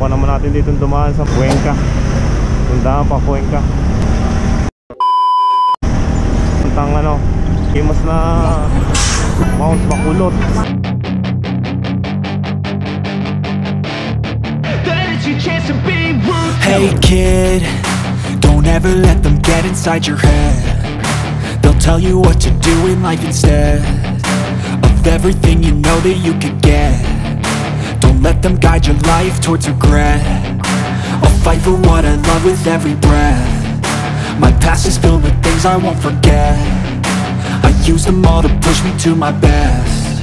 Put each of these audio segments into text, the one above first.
Subukan naman natin dito dumaan sa Cuenca. Daan pa Cuenca. Tang ano, famous na Mount Bakulot. Hey kid, don't ever let them get inside your head. They'll tell you what to do in life instead of everything you know that you could get. Don't let them guide your life towards regret. I'll fight for what I love with every breath. My past is filled with things I won't forget. I use them all to push me to my best.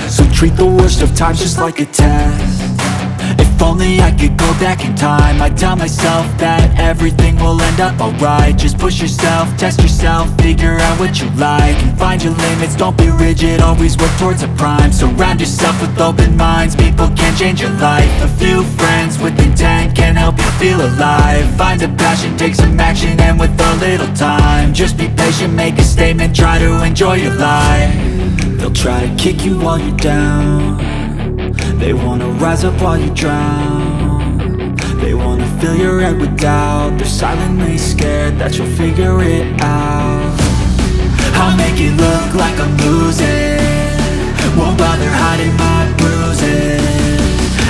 So treat the worst of times just like a test. If only I could go back in time, I'd tell myself that everything will end up alright. Just push yourself, test yourself, figure out what you like, and find your limits, don't be rigid, always work towards a prime. Surround yourself with open minds, people can change your life. A few friends with intent can help you feel alive. Find a passion, take some action, and with a little time, just be patient, make a statement, try to enjoy your life. They'll try to kick you while you're down. They wanna rise up while you drown. They wanna fill your head with doubt. They're silently scared that you'll figure it out. I'll make it look like I'm losing, won't bother hiding my bruises.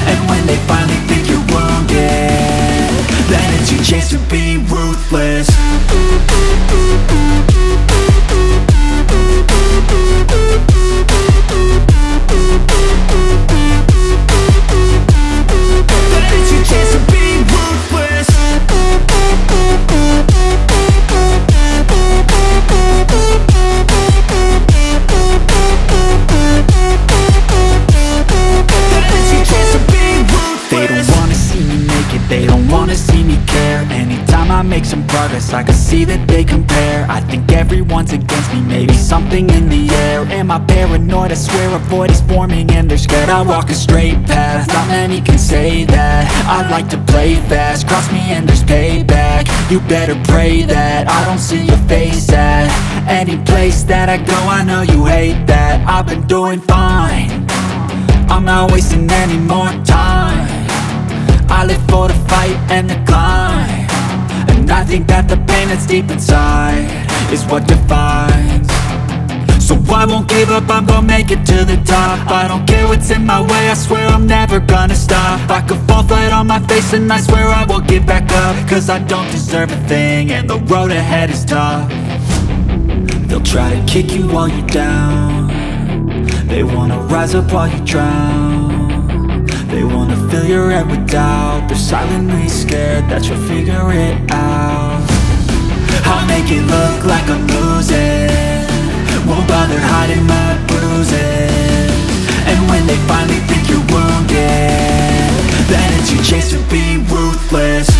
And when they finally think you're wounded, then it's your chance to be ruthless. I can see that they compare. I think everyone's against me, maybe something in the air. Am I paranoid? I swear a void is forming and they're scared. I walk a straight path, not many can say that. I like to play fast, cross me and there's payback. You better pray that I don't see your face at any place that I go. I know you hate that. I've been doing fine, I'm not wasting any more time. I live for the fight and the climb, and I think that the pain that's deep inside is what defines. So I won't give up, I'm gonna make it to the top. I don't care what's in my way, I swear I'm never gonna stop. I could fall flat on my face and I swear I won't get back up, cause I don't deserve a thing and the road ahead is tough. They'll try to kick you while you're down. They wanna rise up while you drown. They wanna fill your head with doubt. They're silently scared that you'll figure it out. I'll make it look like I'm losing, won't bother hiding my bruises. And when they finally think you're wounded, then it's your chance to be ruthless.